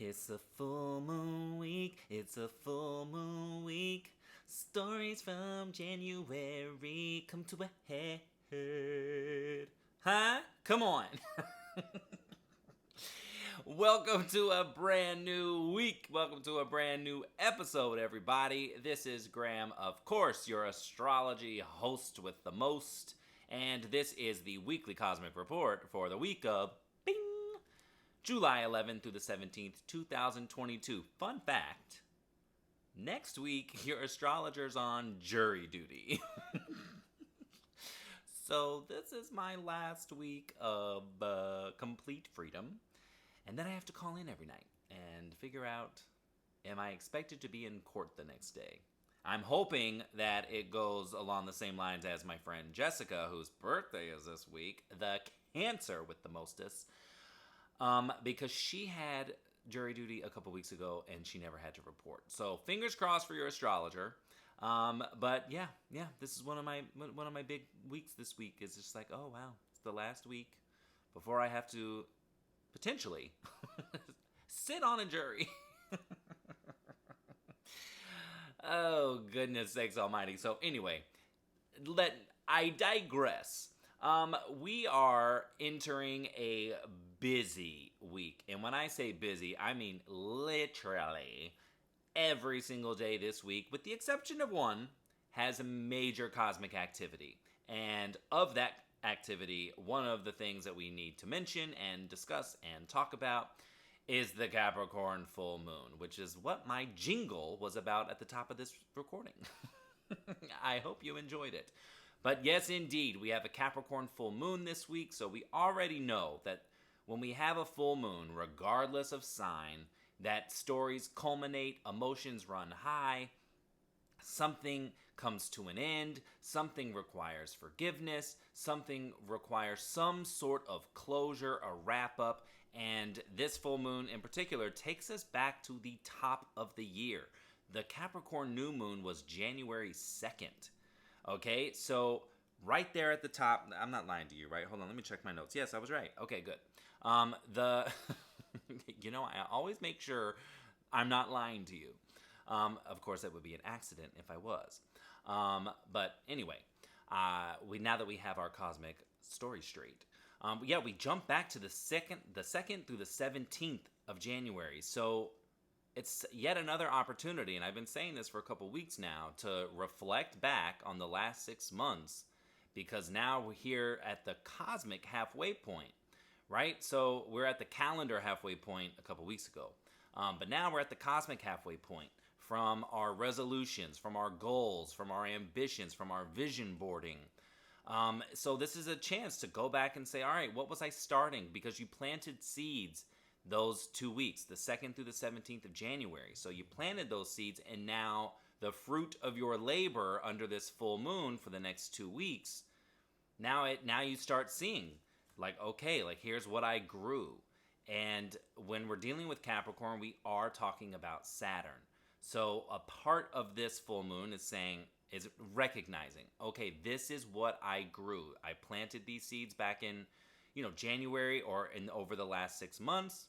It's a full moon week. It's a full moon week. Stories from January come to a head. Huh? Come on. Welcome to a brand new week. Welcome to a brand new episode, everybody. This is Graham, of course, your astrology host with the most. And this is the weekly cosmic report for the week of July 11th through the 17th, 2022. Fun fact, next week, your astrologer's on jury duty. So this is my last week of complete freedom. And then I have to call in every night and figure out, am I expected to be in court the next day? I'm hoping that it goes along the same lines as my friend Jessica, whose birthday is this week, the Cancer with the mostest. Because she had jury duty a couple weeks ago and she never had to report. So fingers crossed for your astrologer. But yeah, this is one of my big weeks this week. Is just like, oh wow, it's the last week before I have to potentially sit on a jury. Oh goodness sakes almighty. So anyway, I digress. We are entering a busy week. And when I say busy, I mean literally every single day this week, with the exception of one, has a major cosmic activity. And of that activity, one of the things that we need to mention and discuss and talk about is the Capricorn Full Moon, which is what my jingle was about at the top of this recording. I hope you enjoyed it. But yes, indeed, we have a Capricorn full moon this week, so we already know that when we have a full moon, regardless of sign, that stories culminate, emotions run high, something comes to an end, something requires forgiveness, something requires some sort of closure, a wrap-up, and this full moon in particular takes us back to the top of the year. The Capricorn new moon was January 2nd. Okay, so right there at the top, I'm not lying to you, right? Hold on, let me check my notes. Yes, I was right. Okay, good. I always make sure I'm not lying to you. Of course, that would be an accident if I was. But anyway, now that we have our cosmic story straight, we jump back to the second through the 17th of January. So it's yet another opportunity, and I've been saying this for a couple weeks now, to reflect back on the last 6 months, because now we're here at the cosmic halfway point, right? So we're at the calendar halfway point a couple weeks ago, but now we're at the cosmic halfway point from our resolutions, from our goals, from our ambitions, from our vision boarding. So this is a chance to go back and say, all right, what was I starting? Because you planted seeds those 2 weeks, the 2nd through the 17th of January. So you planted those seeds, and now the fruit of your labor under this full moon for the next 2 weeks, now you start seeing, like, okay, like here's what I grew. And when we're dealing with Capricorn, we are talking about Saturn. So a part of this full moon is recognizing, okay, this is what I grew. I planted these seeds back in, January or over the last 6 months.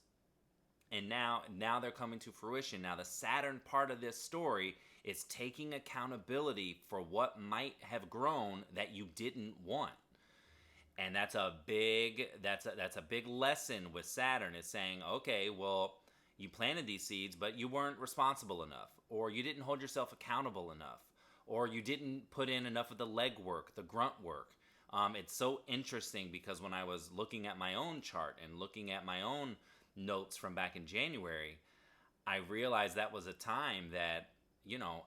And now they're coming to fruition. Now the Saturn part of this story is taking accountability for what might have grown that you didn't want. And that's a big lesson with Saturn, is saying, okay, well, you planted these seeds, but you weren't responsible enough, or you didn't hold yourself accountable enough, or you didn't put in enough of the legwork, the grunt work. It's so interesting because when I was looking at my own chart and looking at my own notes from back in January, I realized that was a time that,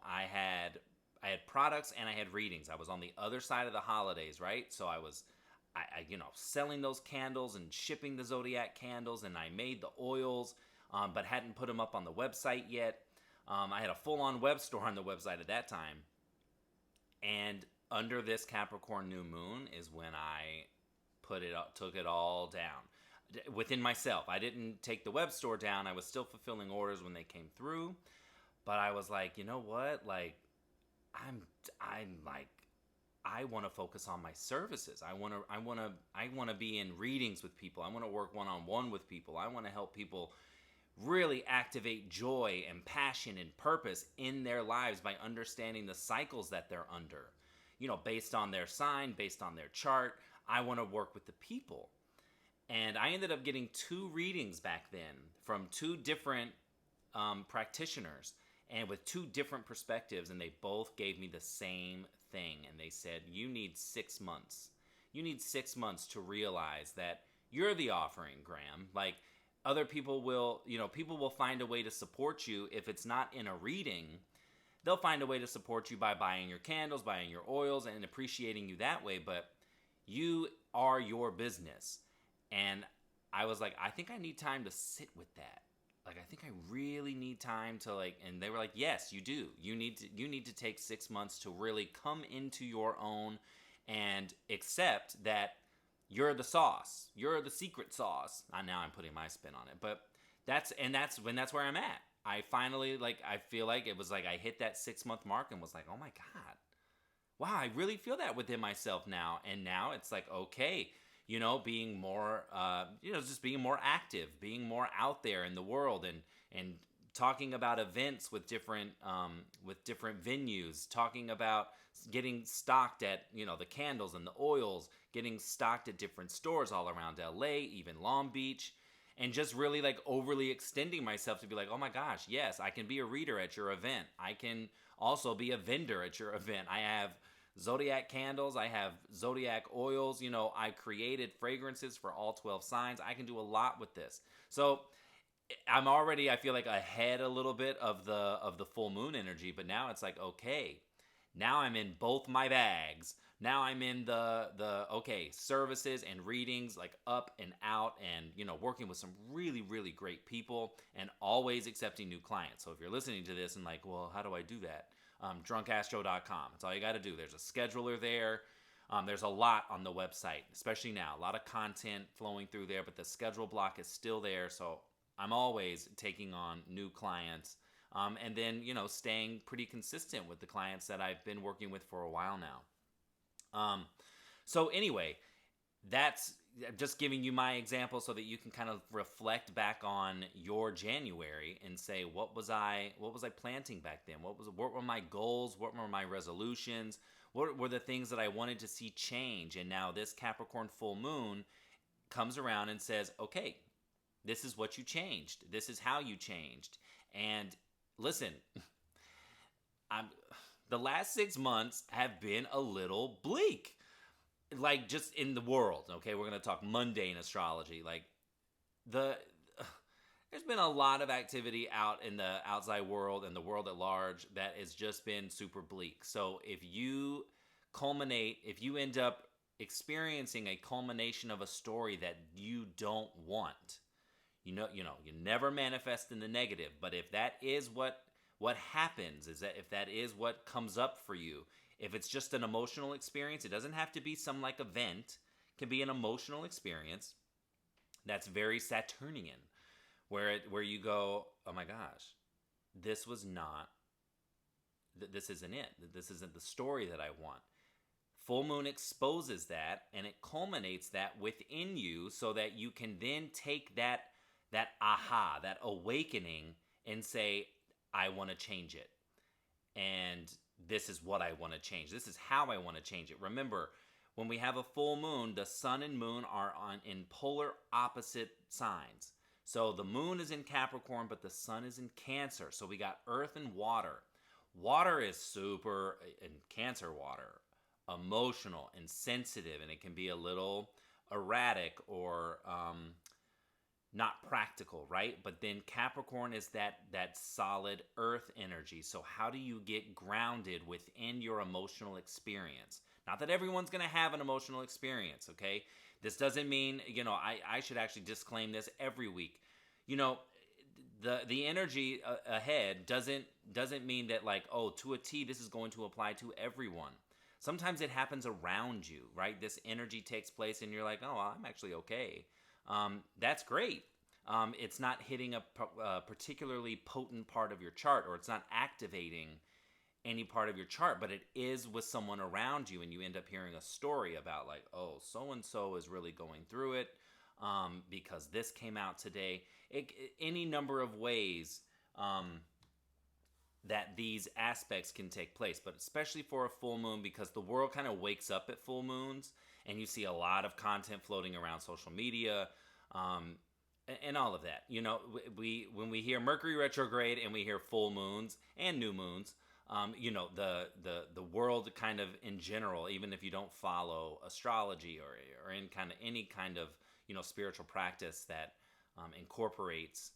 I had products and I had readings. I was on the other side of the holidays, right? So I was, selling those candles and shipping the Zodiac candles, and I made the oils, but hadn't put them up on the website yet. I had a full-on web store on the website at that time. And under this Capricorn new moon is when I took it all down within myself. I didn't take the web store down. I was still fulfilling orders when they came through, but I was like, you know what? Like, I'm like, I want to focus on my services. I want to be in readings with people. I want to work one-on-one with people. I want to help people really activate joy and passion and purpose in their lives by understanding the cycles that they're under. Based on their sign, based on their chart, I want to work with the people. And I ended up getting 2 readings back then from 2 different practitioners and with 2 different perspectives. And they both gave me the same thing. And they said, you need 6 months. You need 6 months to realize that you're the offering, Graham. Like, other people will, people will find a way to support you. If it's not in a reading, they'll find a way to support you by buying your candles, buying your oils, and appreciating you that way. But you are your business. And I was like, I think I need time to sit with that. Like, I think I really need time to and they were like, yes, you do. You need to take 6 months to really come into your own and accept that you're the sauce. You're the secret sauce. Now I'm putting my spin on it, but that's where I'm at. I finally, I feel like it was like I hit that 6 month mark and was like, oh my God, wow, I really feel that within myself now. And now it's like, okay, being more, just being more active, being more out there in the world and talking about events with different venues, talking about getting stocked at, the candles and the oils, getting stocked at different stores all around LA, even Long Beach, and just really overly extending myself to be like, oh my gosh, yes, I can be a reader at your event. I can also be a vendor at your event. I have zodiac candles, I have zodiac oils, I created fragrances for all 12 signs. I can do a lot with this. So I'm already, I feel like, ahead a little bit of the full moon energy, but now it's like, okay, now I'm in both my bags. Now I'm in the services and readings, up and out, and working with some really, really great people, and always accepting new clients. So if you're listening to this and well, how do I do that? Drunkastro.com. That's all you got to do. There's a scheduler there. There's a lot on the website, especially now. A lot of content flowing through there, but the schedule block is still there. So I'm always taking on new clients. And then, staying pretty consistent with the clients that I've been working with for a while now. So anyway, that's just giving you my example so that you can kind of reflect back on your January and say, what was I planting back then? What were my goals? What were my resolutions? What were the things that I wanted to see change? And now this Capricorn full moon comes around and says, okay, this is what you changed. This is how you changed. And listen, the last 6 months have been a little bleak. Just in the world, okay? We're going to talk mundane astrology. There's been a lot of activity out in the outside world and the world at large that has just been super bleak. So if you end up experiencing a culmination of a story that you don't want, you never manifest in the negative, but if that is what happens, if that is what comes up for you, if it's just an emotional experience, it doesn't have to be some event. It can be an emotional experience that's very Saturnian, where you go, oh my gosh, this isn't it. This isn't the story that I want. Full moon exposes that, and it culminates that within you so that you can then take that aha, that awakening, and say, I want to change it. And this is what I want to change. This is how I want to change it. Remember, when we have a full moon, the sun and moon are in polar opposite signs. So the moon is in Capricorn, but the sun is in Cancer. So we got earth and water. Water is super, in Cancer water, emotional and sensitive, and it can be a little erratic or not practical, right? But then Capricorn is that solid earth energy. So how do you get grounded within your emotional experience? Not that everyone's going to have an emotional experience, okay? This doesn't mean, I should actually disclaim this every week. The energy ahead doesn't mean that to a T, this is going to apply to everyone. Sometimes it happens around you, right? This energy takes place and you're like, oh, I'm actually okay. That's great. It's not hitting a particularly potent part of your chart, or it's not activating any part of your chart, but it is with someone around you, and you end up hearing a story about oh, so-and-so is really going through it. because this came out today. Any number of ways that these aspects can take place, but especially for a full moon, because the world kind of wakes up at full moons, and you see a lot of content floating around social media, and all of that. You know, when we hear Mercury retrograde and we hear full moons and new moons, you know, the world kind of in general, even if you don't follow astrology or in kind of any kind of, you know, spiritual practice that incorporates,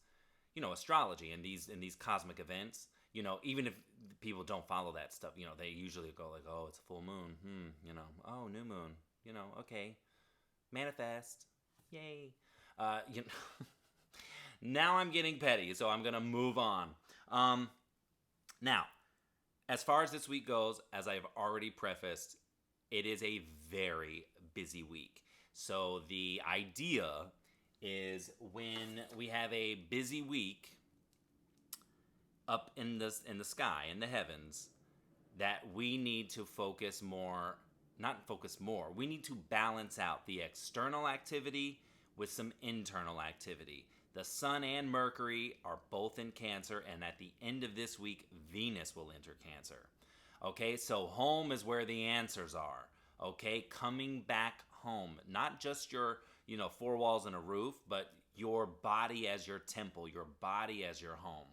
you know, astrology and these cosmic events. You know, even if people don't follow that stuff, you know, they usually go like, oh, it's a full moon. You know, oh, new moon. You know, okay. Manifest. Yay. You know, now I'm getting petty, so I'm going to move on. Now, as far as this week goes, as I've already prefaced, it is a very busy week. So the idea is when we have a busy week, up in the sky, in the heavens, that we need to we need to balance out the external activity with some internal activity. The Sun and Mercury are both in Cancer, and at the end of this week, Venus will enter Cancer. Okay, so home is where the answers are. Okay, coming back home. Not just your, you know, four walls and a roof, but your body as your temple, your body as your home.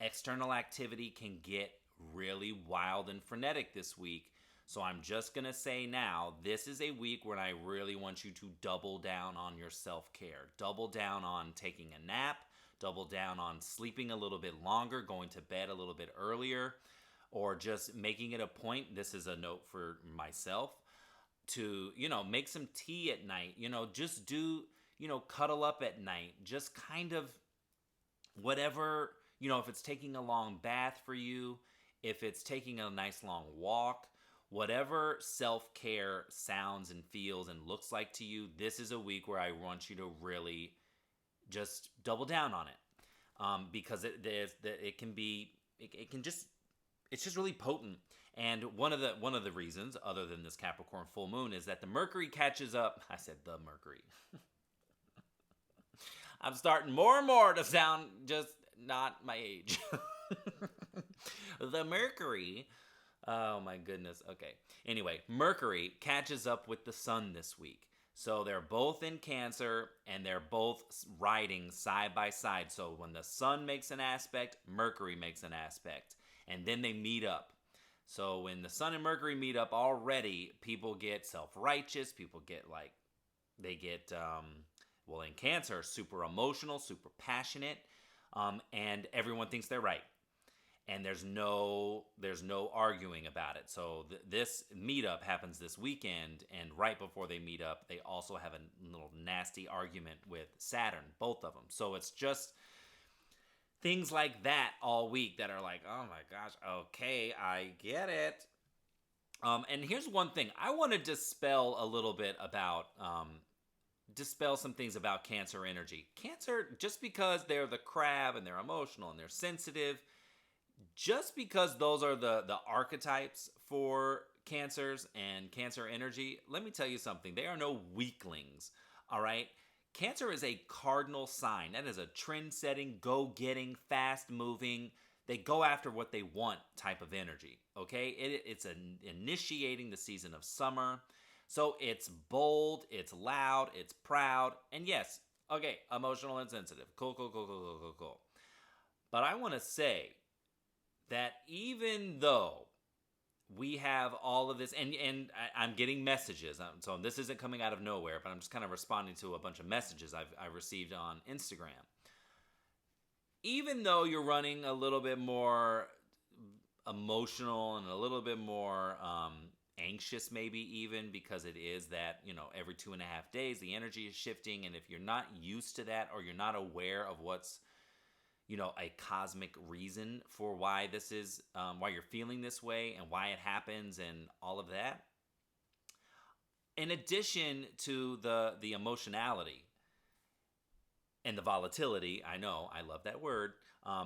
External activity can get really wild and frenetic this week. So I'm just going to say now, this is a week where I really want you to double down on your self-care. Double down on taking a nap. Double down on sleeping a little bit longer, going to bed a little bit earlier, or just making it a point. This is a note for myself to, you know, make some tea at night. You know, just do, you know, cuddle up at night. Just kind of whatever. You know, if it's taking a long bath for you, if it's taking a nice long walk, whatever self-care sounds and feels and looks like to you, this is a week where I want you to really just double down on it, because it's just really potent. And one of the reasons, other than this Capricorn full moon, is that the Mercury catches up. I said the Mercury. I'm starting more and more to sound just not my age. The Mercury. Oh my goodness. Okay. Anyway, Mercury catches up with the Sun this week. So they're both in Cancer and they're both riding side by side. So when the Sun makes an aspect, Mercury makes an aspect. And then they meet up. So when the Sun and Mercury meet up already, people get self-righteous. People get well, in Cancer, super emotional, super passionate. And everyone thinks they're right. And there's no arguing about it. So this meetup happens this weekend, and right before they meet up, they also have a little nasty argument with Saturn, both of them. So it's just things like that all week that are like, oh my gosh, okay, I get it. And here's one thing. I want to dispel a little bit about... dispel some things about Cancer energy. Cancer, just because they're the crab and they're emotional and they're sensitive, just because those are the archetypes for Cancers and Cancer energy, let me tell you something. They are no weaklings, all right? Cancer is a cardinal sign. That is a trend-setting, go-getting, fast-moving, they go after what they want type of energy, okay? It's initiating the season of summer. So it's bold, it's loud, it's proud, and yes, okay, emotional and sensitive. Cool. But I want to say that even though we have all of this, and I'm getting messages, so this isn't coming out of nowhere, but I'm just kind of responding to a bunch of messages I've received on Instagram. Even though you're running a little bit more emotional and a little bit more anxious, maybe even, because it is that, you know, every 2.5 days the energy is shifting, and if you're not used to that, or you're not aware of what's, you know, a cosmic reason for why this is, why you're feeling this way and why it happens and all of that, in addition to the emotionality and the volatility, I know, I love that word,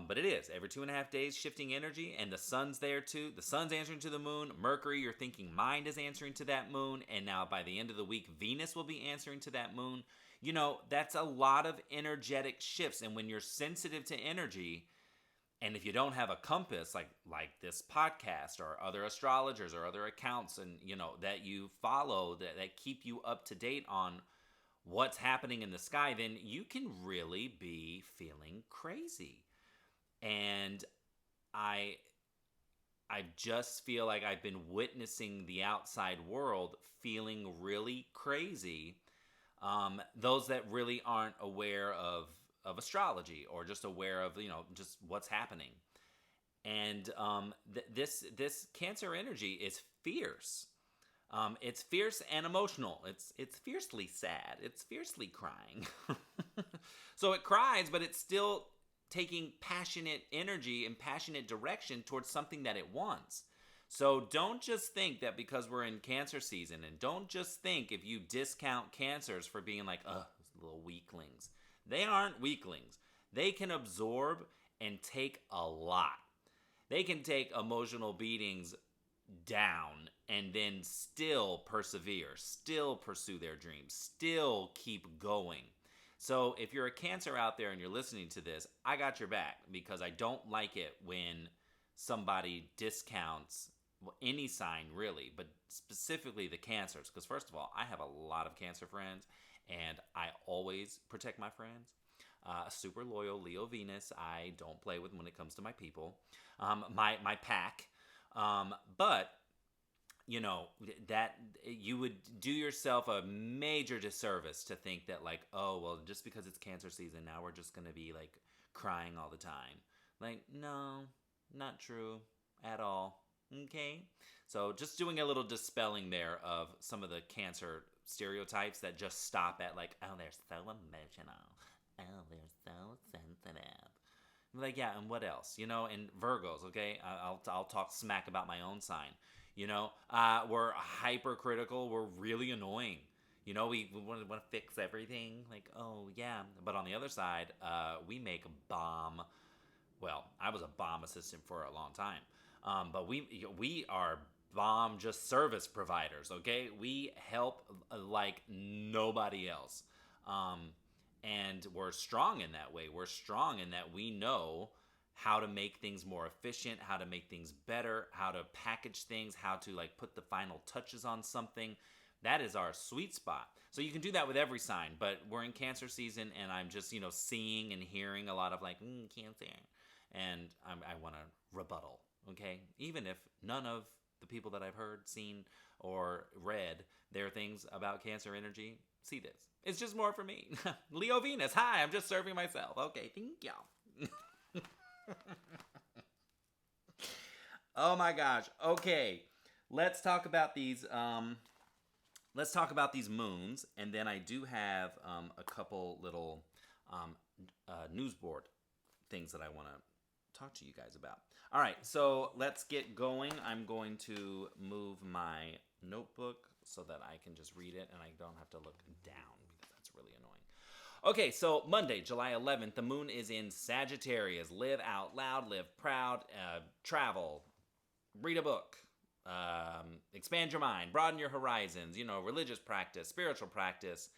but it is every 2.5 days shifting energy, and the Sun's there too. The Sun's answering to the Moon. Mercury, your thinking mind, is answering to that Moon, and now by the end of the week, Venus will be answering to that Moon. That's a lot of energetic shifts. And when you're sensitive to energy, and if you don't have a compass like this podcast or other astrologers or other accounts and that you follow that keep you up to date on what's happening in the sky, then you can really be feeling crazy. And I just feel like I've been witnessing the outside world feeling really crazy. Those that really aren't aware of astrology or just aware of just what's happening. And this Cancer energy is fierce. It's fierce and emotional. It's fiercely sad. It's fiercely crying. So it cries, but it's still taking passionate energy and passionate direction towards something that it wants. So don't just think that because we're in Cancer season, and don't just think if you discount Cancers for being like, little weaklings. They aren't weaklings. They can absorb and take a lot. They can take emotional beatings down and then still persevere, still pursue their dreams, still keep going. So if you're a Cancer out there and you're listening to this, I got your back, because I don't like it when somebody discounts any sign really, but specifically the Cancers. Because first of all, I have a lot of Cancer friends, and I always protect my friends. Super loyal Leo Venus. I don't play with when it comes to my people, my pack. But that you would do yourself a major disservice to think that like, oh well, just because it's Cancer season now we're just gonna be like crying all the time. Like, no, not true at all. Okay, so just doing a little dispelling there of some of the Cancer stereotypes that just stop at like, oh, they're so emotional, oh, they're so sensitive. Like, yeah, and what else? And Virgos, okay? I'll talk smack about my own sign. We're hypercritical. We're really annoying. We want to fix everything. Like, oh, yeah. But on the other side, we make bomb. Well, I was a bomb assistant for a long time. But we are bomb just service providers, okay? We help like nobody else. And we're strong in that way. We're strong in that we know how to make things more efficient, how to make things better, how to package things, how to like put the final touches on something. That is our sweet spot. So you can do that with every sign, but we're in Cancer season, and I'm just, seeing and hearing a lot of like, Cancer. And I want to rebuttal, okay? Even if none of the people that I've heard, seen, or read their things about Cancer energy see this. It's just more for me. Leo Venus, hi, I'm just serving myself. Okay, thank you. Oh my gosh. Okay, let's talk about these. Let's talk about these moons, and then I do have a couple little news board things that I want to talk to you guys about. All right, so let's get going. I'm going to move my notebook so that I can just read it and I don't have to look down, because that's really annoying. Okay, so Monday, July 11th, the moon is in Sagittarius. Live out loud, live proud, travel, read a book, expand your mind, broaden your horizons, religious practice, spiritual practice,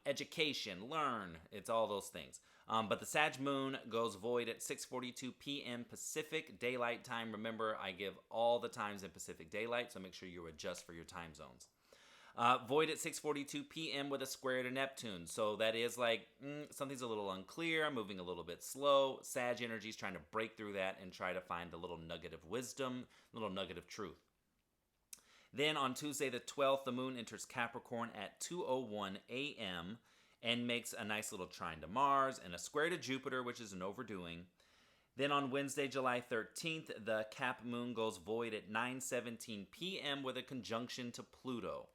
education, learn. It's all those things. But the Sag moon goes void at 6:42 p.m. Pacific Daylight Time. Remember, I give all the times in Pacific Daylight, so make sure you adjust for your time zones. Void at 6:42 p.m. with a square to Neptune. So that is like, something's a little unclear, I'm moving a little bit slow. Sag energy is trying to break through that and try to find a little nugget of wisdom, a little nugget of truth. Then on Tuesday the 12th, the moon enters Capricorn at 2:01 a.m. and makes a nice little trine to Mars and a square to Jupiter, which is an overdoing. Then on Wednesday, July 13th, the Cap moon goes void at 9:17 p.m. with a conjunction to Pluto.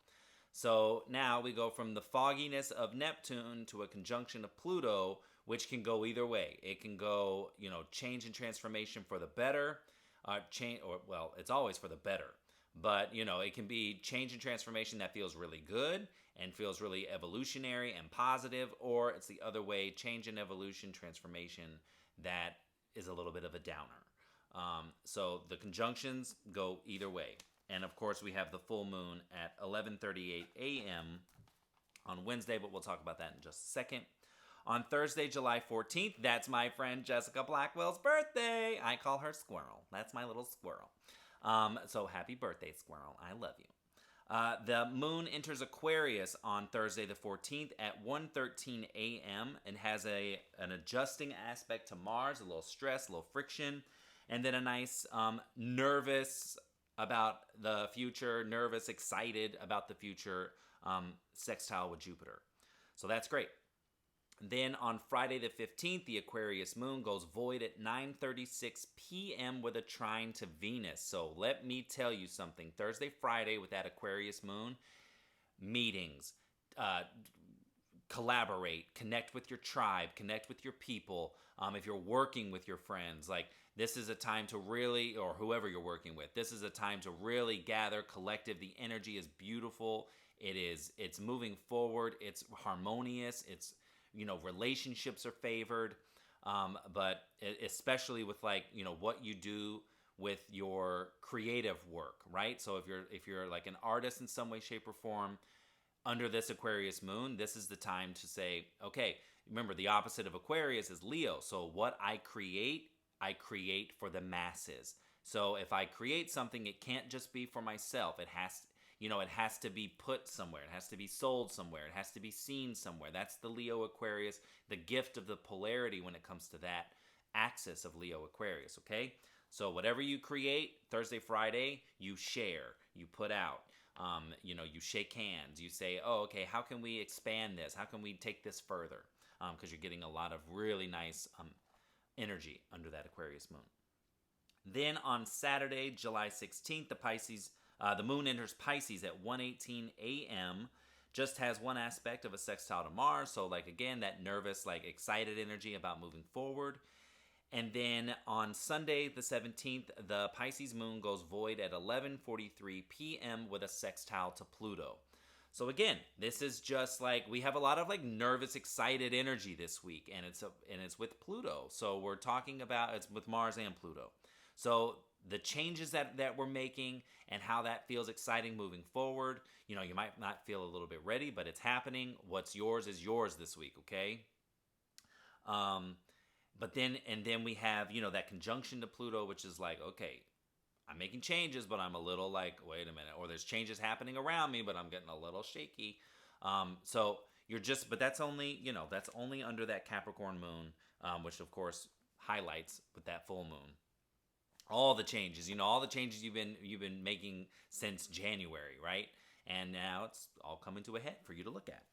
So now we go from the fogginess of Neptune to a conjunction of Pluto, which can go either way. It can go, change and transformation for the better, it's always for the better. But, it can be change and transformation that feels really good and feels really evolutionary and positive, or it's the other way, change and evolution, transformation that is a little bit of a downer. So the conjunctions go either way. And of course, we have the full moon at 11:38 a.m. on Wednesday, but we'll talk about that in just a second. On Thursday, July 14th, that's my friend Jessica Blackwell's birthday. I call her Squirrel. That's my little squirrel. So happy birthday, Squirrel. I love you. The moon enters Aquarius on Thursday the 14th at 1:13 a.m. and has an adjusting aspect to Mars, a little stress, a little friction, and then a nice nervous about the future, nervous, excited about the future sextile with Jupiter. So that's great. Then on Friday the 15th, the Aquarius moon goes void at 9:36 p.m. with a trine to Venus. So let me tell you something. Thursday, Friday with that Aquarius moon, meetings, collaborate, connect with your tribe, connect with your people. If you're working with your friends, like this is a time to really, or whoever you're working with, this is a time to really gather collective. The energy is beautiful. It's moving forward. It's harmonious. It's, relationships are favored, but especially with what you do with your creative work, right? So if you're like an artist in some way, shape, or form, under this Aquarius moon, this is the time to say, okay, remember the opposite of Aquarius is Leo. So what I create for the masses. So if I create something, it can't just be for myself. It has to be put somewhere. It has to be sold somewhere. It has to be seen somewhere. That's the Leo Aquarius, the gift of the polarity when it comes to that axis of Leo Aquarius, okay? So whatever you create, Thursday, Friday, you share, you put out. You shake hands. You say, oh, okay, how can we expand this? How can we take this further? Because you're getting a lot of really nice energy under that Aquarius moon. Then on Saturday, July 16th, the moon enters Pisces at 1:18 a.m. Just has one aspect of a sextile to Mars. So again, that nervous, excited energy about moving forward. And then on Sunday, the 17th, the Pisces moon goes void at 11:43 p.m. with a sextile to Pluto. So again, this is just we have a lot of nervous, excited energy this week, and it's with Pluto. So we're talking about it's with Mars and Pluto. So the changes that we're making and how that feels exciting moving forward. You might not feel a little bit ready, but it's happening. What's yours is yours this week, okay? But then we have, that conjunction to Pluto, which is okay, I'm making changes, but I'm a little wait a minute. Or there's changes happening around me, but I'm getting a little shaky. So but that's only, that's only under that Capricorn moon, which of course highlights with that full moon. All the changes, all the changes you've been making since January, right? And now it's all coming to a head for you to look at.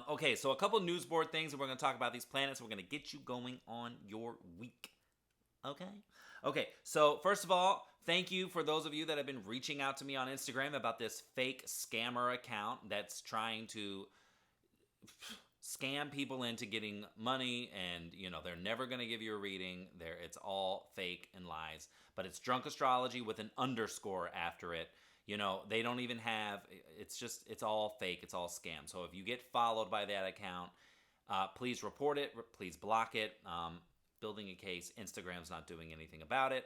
Okay, so a couple news board things, and we're going to talk about these planets. We're going to get you going on your week. Okay, so first of all, thank you for those of you that have been reaching out to me on Instagram about this fake scammer account that's trying to scam people into getting money, and they're never going to give you a reading. It's all fake and lies, but it's drunk astrology with an underscore after it. They don't even have, it's all fake, it's all scam. So if you get followed by that account, please report it, please block it. Building a case, Instagram's not doing anything about it.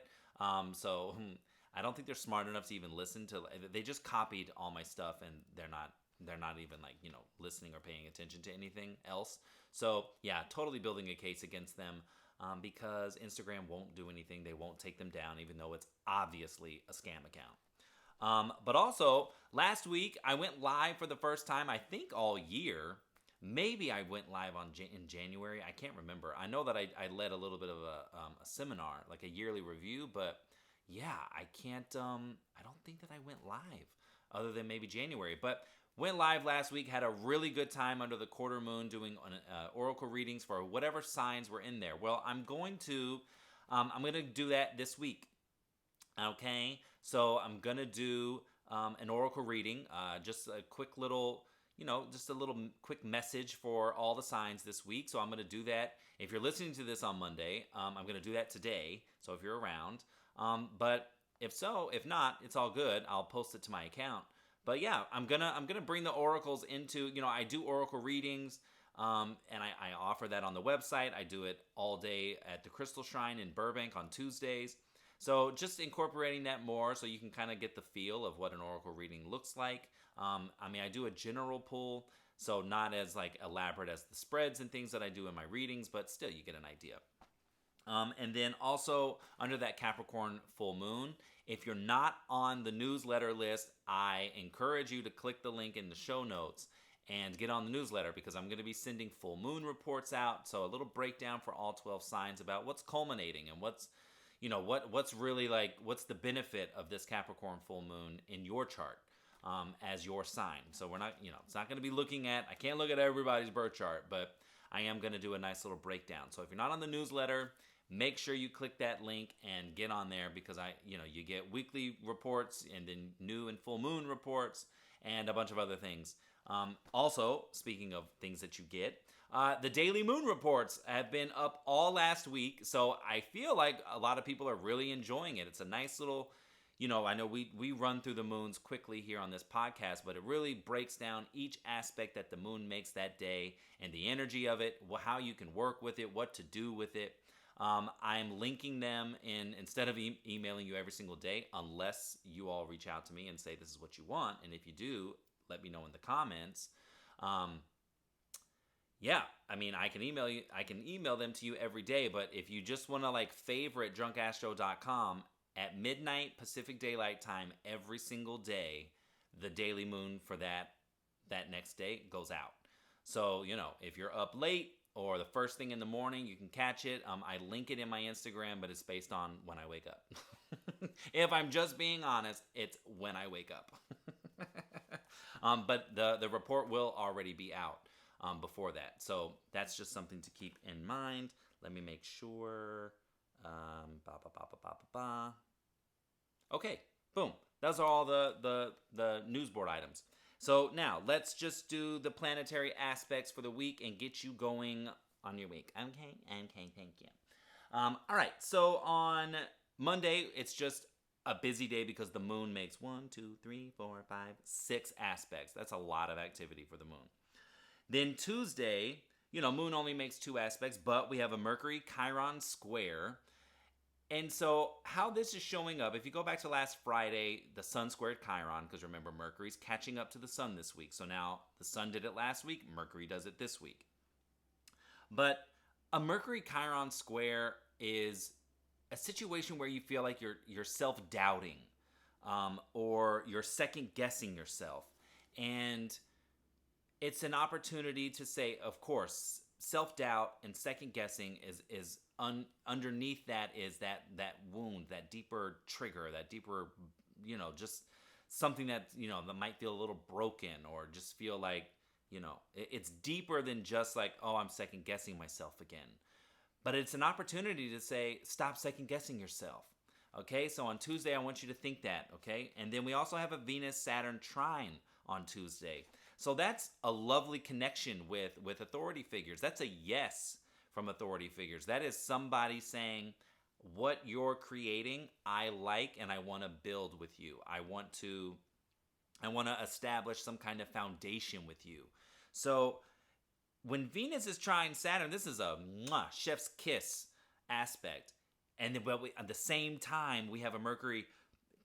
So I don't think they're smart enough to even listen to, they just copied all my stuff, and they're not even listening or paying attention to anything else. So yeah, totally building a case against them, because Instagram won't do anything. They won't take them down, even though it's obviously a scam account. But also, last week, I went live for the first time, I think all year. Maybe I went live in January. I can't remember. I know that I led a little bit of a seminar, a yearly review. But yeah, I can't, I don't think that I went live other than maybe January. But went live last week, had a really good time under the quarter moon doing oracle readings for whatever signs were in there. Well, I'm going to do that this week. Okay, so I'm going to do an oracle reading, just a quick little, just a little quick message for all the signs this week. So I'm going to do that. If you're listening to this on Monday, I'm going to do that today. So if you're around, but if not, it's all good. I'll post it to my account. But yeah, I'm gonna bring the oracles into, I do oracle readings, and I offer that on the website. I do it all day at the Crystal Shrine in Burbank on Tuesdays. So just incorporating that more so you can kind of get the feel of what an oracle reading looks like. I do a general pull. So not as like elaborate as the spreads and things that I do in my readings, but still you get an idea. And then also under that Capricorn full moon, if you're not on the newsletter list, I encourage you to click the link in the show notes and get on the newsletter, because I'm going to be sending full moon reports out. So a little breakdown for all 12 signs about what's culminating and what's really like, what's the benefit of this Capricorn full moon in your chart as your sign. So we're not, it's not going to be I can't look at everybody's birth chart, but I am going to do a nice little breakdown. So if you're not on the newsletter, make sure you click that link and get on there, because you get weekly reports and then new and full moon reports and a bunch of other things. Also, speaking of things that you get, the daily moon reports have been up all last week, so I feel like a lot of people are really enjoying it. It's a nice little, I know we run through the moons quickly here on this podcast, but it really breaks down each aspect that the moon makes that day and the energy of it, how you can work with it, what to do with it. I'm linking them instead of emailing you every single day, unless you all reach out to me and say this is what you want. And if you do, let me know in the comments. I can email them to you every day, but if you just want to favorite drunkastro.com at midnight Pacific Daylight Time every single day, the daily moon for that next day goes out. So, if you're up late or the first thing in the morning, you can catch it. I link it in my Instagram, but it's based on when I wake up. If I'm just being honest, it's when I wake up. But the report will already be out before that. So that's just something to keep in mind. Let me make sure. Okay, boom. Those are all the news board items. So now let's just do the planetary aspects for the week and get you going on your week. Okay, thank you. All right, so on Monday, it's just a busy day because the moon makes 6 aspects. That's a lot of activity for the moon. Then Tuesday, moon only makes 2 aspects, but we have a Mercury Chiron square. And so how this is showing up, if you go back to last Friday, the sun squared Chiron, because remember, Mercury's catching up to the sun this week. So now the sun did it last week, Mercury does it this week. But a Mercury Chiron square is a situation where you feel like you're self-doubting or you're second-guessing yourself. And it's an opportunity to say, of course, self-doubt and second-guessing is underneath that is that wound, that deeper trigger, that deeper, just something that, that might feel a little broken or just feel like, it's deeper than just like, oh, I'm second-guessing myself again. But it's an opportunity to say, stop second-guessing yourself. Okay, so on Tuesday, I want you to think that, okay? And then we also have a Venus-Saturn trine on Tuesday. So that's a lovely connection with authority figures. That's a yes from authority figures. That is somebody saying, what you're creating, I like, and I want to build with you. I want to establish some kind of foundation with you. So when Venus is trine Saturn, this is a chef's kiss aspect. And then at the same time, we have a Mercury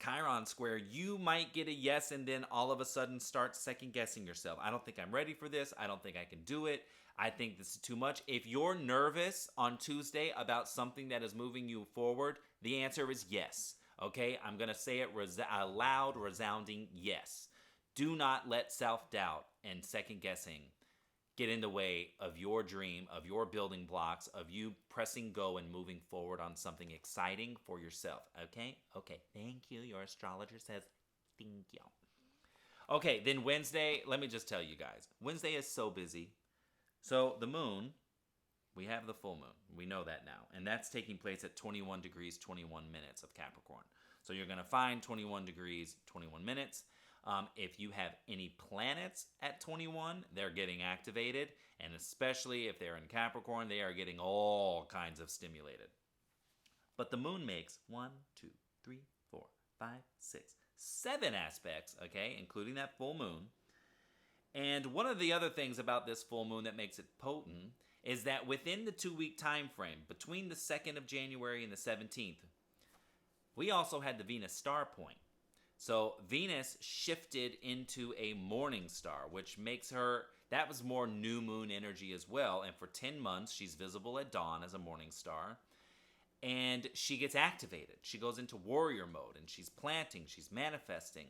Chiron square. You might get a yes and then all of a sudden start second guessing yourself. I don't think I'm ready for this. I don't think I can do it. I think this is too much. If you're nervous on Tuesday about something that is moving you forward, the answer is yes. Okay? I'm going to say it a loud, resounding yes. Do not let self-doubt and second guessing get in the way of your dream, of your building blocks, of you pressing go and moving forward on something exciting for yourself. Okay? Okay. Thank you. Your astrologer says thank you. Okay, then Wednesday, let me just tell you guys. Wednesday is so busy. So the moon, we have the full moon. We know that now. And that's taking place at 21 degrees, 21 minutes of Capricorn. So you're going to find 21 degrees, 21 minutes. If you have any planets at 21, they're getting activated. And especially if they're in Capricorn, they are getting all kinds of stimulated. But the moon makes 1, 2, 3, 4, 5, 6, 7 aspects, okay, including that full moon. And one of the other things about this full moon that makes it potent is that within the 2-week time frame, between the 2nd of January and the 17th, we also had the Venus star point. So Venus shifted into a morning star, which makes her that was more new moon energy as well. And for 10 months, she's visible at dawn as a morning star. And she gets activated. She goes into warrior mode and she's planting, she's manifesting.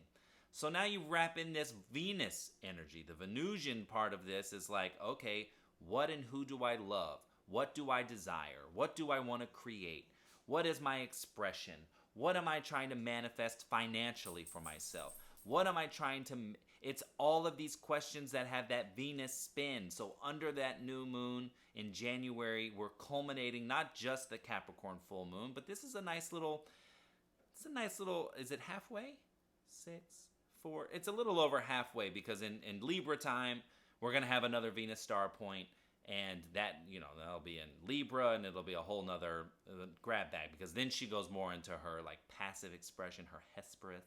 So now you wrap in this Venus energy. The Venusian part of this is like, okay, what and who do I love? What do I desire? What do I want to create? What is my expression? What am I trying to manifest financially for myself? What am I trying to... It's all of these questions that have that Venus spin. So under that new moon in January, we're culminating not just the Capricorn full moon, but this is a nice little... Is it halfway? 6, 4... It's a little over halfway because in Libra time, we're going to have another Venus star point. And that, that'll be in Libra, and it'll be a whole nother grab bag, because then she goes more into her, like, passive expression, her Hesperus,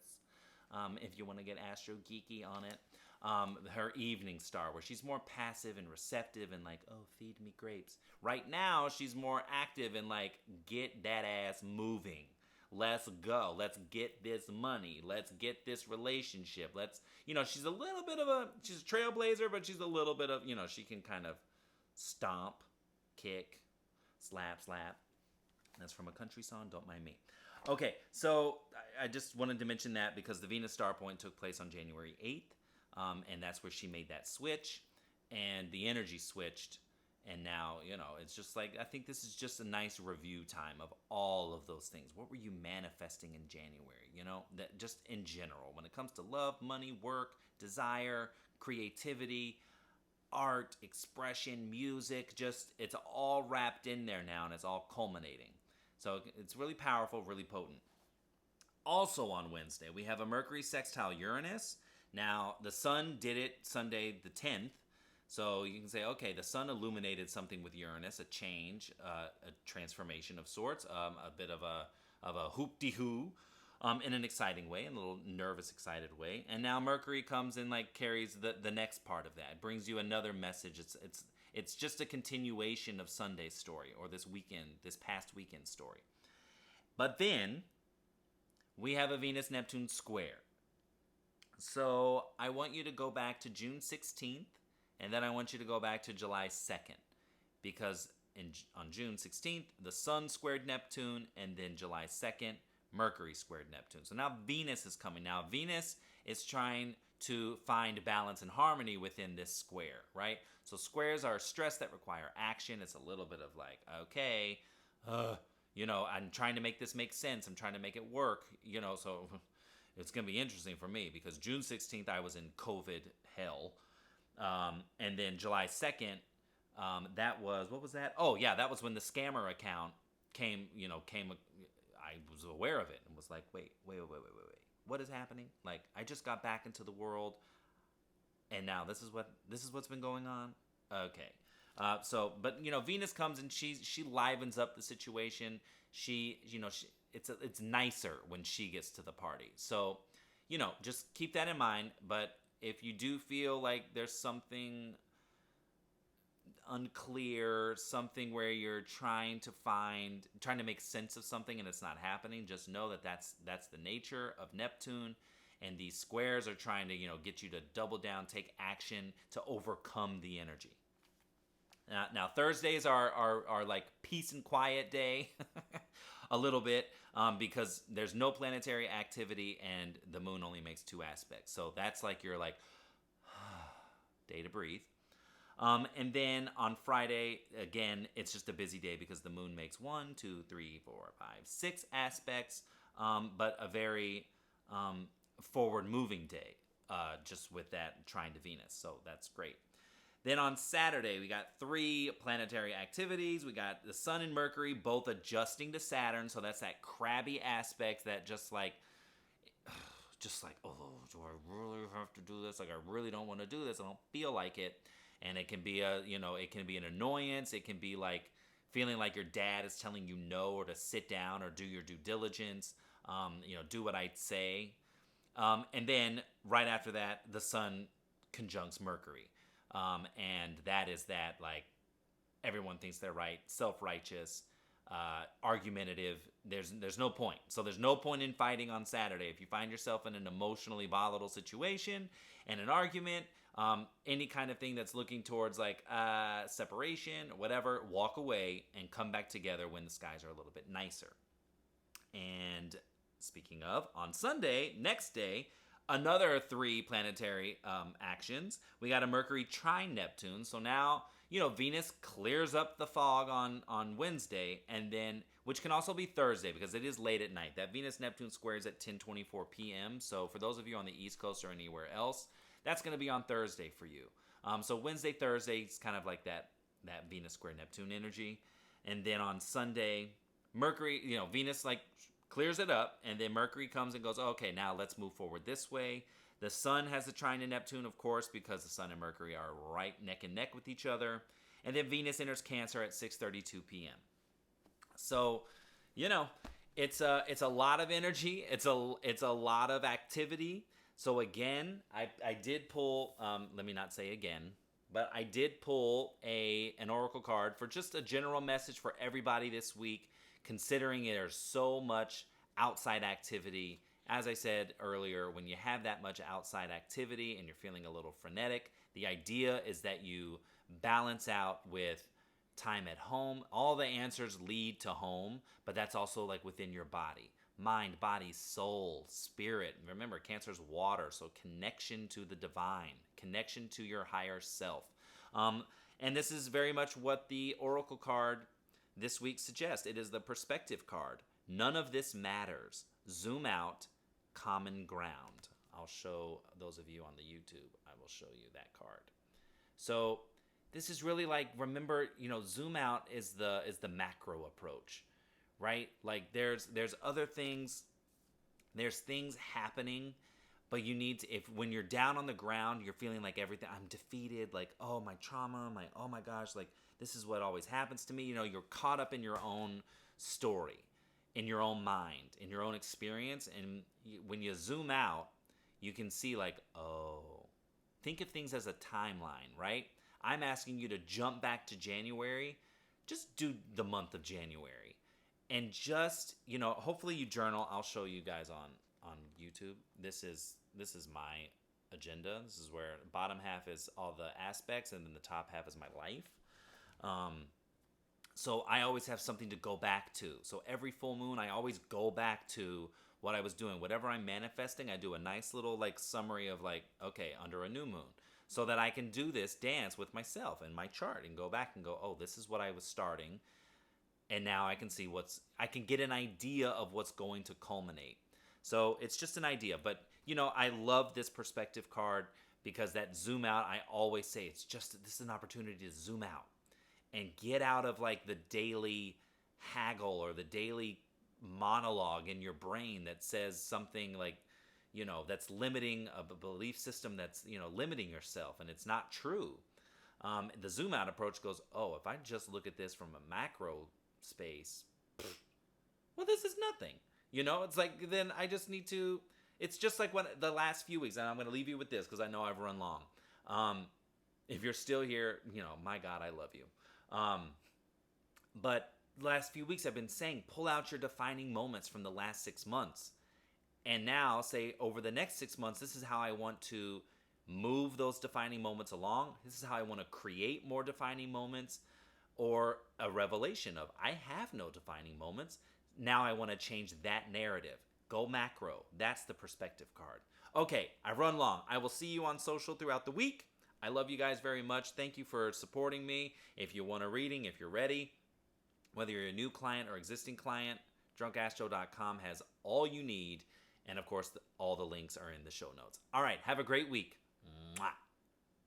if you want to get astro geeky on it. Her evening star, where she's more passive and receptive and like, oh, feed me grapes. Right now, she's more active and like, get that ass moving. Let's go. Let's get this money. Let's get this relationship. She's a little bit of she's a trailblazer, but she's a little bit of, she can kind of stomp, kick, slap. That's from a country song, don't mind me. Okay, so I just wanted to mention that because the Venus star point took place on January 8th, and that's where she made that switch, and the energy switched, and now, it's just like, I think this is just a nice review time of all of those things. What were you manifesting in January, that just in general, when it comes to love, money, work, desire, creativity, art, expression, music, it's all wrapped in there now, and it's all culminating. So it's really powerful, really potent. Also on Wednesday, we have a Mercury sextile Uranus. Now, the sun did it Sunday the 10th, so you can say, okay, the sun illuminated something with Uranus, a change, a transformation of sorts, a bit of a hoop-de-hoo, in an exciting way, in a little nervous, excited way. And now Mercury comes and like carries the next part of that. It brings you another message. It's just a continuation of Sunday's story, or this past weekend story. But then we have a Venus-Neptune square. So I want you to go back to June 16th, and then I want you to go back to July 2nd, because on June 16th, the sun squared Neptune, and then July 2nd, Mercury squared Neptune. So now Venus is coming. Now Venus is trying to find balance and harmony within this square, right? So squares are stress that require action. It's a little bit of like, okay, I'm trying to make this make sense. I'm trying to make it work, so it's going to be interesting for me because June 16th, I was in COVID hell. And then July 2nd, that was, what was that? Oh yeah, that was when the scammer account came, I was aware of it and was like, wait. What is happening? Like, I just got back into the world, and now this is what's been going on. Okay, but Venus comes and she livens up the situation. It's nicer when she gets to the party. So, just keep that in mind. But if you do feel like there's something unclear, something where you're trying to make sense of something and it's not happening, just know that that's the nature of Neptune, and these squares are trying to get you to double down, take action to overcome the energy. Now Thursdays are like peace and quiet day a little bit, because there's no planetary activity and the moon only makes 2 aspects, so that's like your day to breathe. And then on Friday, again, it's just a busy day because the moon makes 1, 2, 3, 4, 5, 6 aspects, but a very forward-moving day, just with that trine to Venus. So that's great. Then on Saturday, we got 3 planetary activities. We got the Sun and Mercury both adjusting to Saturn, so that's that crabby aspect that just like, oh, do I really have to do this? Like, I really don't want to do this. I don't feel like it. And it can be it can be an annoyance. It can be like feeling like your dad is telling you no, or to sit down or do your due diligence. Do what I say. And then right after that, the sun conjuncts Mercury. And that is that, like, everyone thinks they're right, self-righteous, argumentative. There's no point. So there's no point in fighting on Saturday. If you find yourself in an emotionally volatile situation and an argument, Any kind of thing that's looking towards like separation or whatever, walk away and come back together when the skies are a little bit nicer. And speaking of, on Sunday, next day, another 3 planetary actions. We got a Mercury trine Neptune. So now, Venus clears up the fog on Wednesday, and then, which can also be Thursday because it is late at night. That Venus-Neptune square is at 10:24 p.m. So for those of you on the East Coast or anywhere else, that's going to be on Thursday for you. So Wednesday, Thursday is kind of like that Venus square Neptune energy. And then on Sunday, Mercury, Venus like clears it up, and then Mercury comes and goes, okay, now let's move forward this way. The Sun has a trine to Neptune, of course, because the Sun and Mercury are right neck and neck with each other. And then Venus enters Cancer at 6:32 p.m. So, it's a lot of energy. It's a lot of activity. So again, I did pull, let me not say again, but I did pull an oracle card for just a general message for everybody this week, considering there's so much outside activity. As I said earlier, when you have that much outside activity and you're feeling a little frenetic, the idea is that you balance out with time at home. All the answers lead to home, but that's also like within your body. Mind, body, soul, spirit. Remember, Cancer's water, so connection to the divine, connection to your higher self. And this is very much what the oracle card this week suggests. It is the perspective card. None of this matters. Zoom out, common ground. I'll show those of you on the YouTube, I will show you that card. So this is really like, remember, zoom out is the macro approach, right? Like there's other things, there's things happening, but you need to, when you're down on the ground, you're feeling like everything, I'm defeated, like, oh, my trauma, oh my gosh, like this is what always happens to me. You're caught up in your own story, in your own mind, in your own experience. And when you zoom out, you can see like, oh, think of things as a timeline, right? I'm asking you to jump back to January. Just do the month of January. And just, hopefully you journal. I'll show you guys on YouTube. This is my agenda. This is where the bottom half is all the aspects, and then the top half is my life. So I always have something to go back to. So every full moon, I always go back to what I was doing. Whatever I'm manifesting, I do a nice little like summary of like, okay, under a new moon, so that I can do this dance with myself and my chart and go back and go, oh, this is what I was starting. And now I can see I can get an idea of what's going to culminate. So it's just an idea. But, I love this perspective card because that zoom out, I always say this is an opportunity to zoom out and get out of like the daily haggle or the daily monologue in your brain that says something like, that's limiting a belief system that's, limiting yourself, and it's not true. The zoom out approach goes, oh, if I just look at this from a macro space, well, this is nothing. It's like, then I just need to, it's just like when the last few weeks, and I'm going to leave you with this because I know I've run long. If you're still here, my God, I love you. But the last few weeks I've been saying, pull out your defining moments from the last 6 months. And now say over the next 6 months, this is how I want to move those defining moments along. This is how I want to create more defining moments, or a revelation of I have no defining moments. Now I want to change that narrative. Go macro. That's the perspective card. Okay, I've run long. I will see you on social throughout the week. I love you guys very much. Thank you for supporting me. If you want a reading, if you're ready, whether you're a new client or existing client, drunkastro.com has all you need. And of course, all the links are in the show notes. All right, have a great week.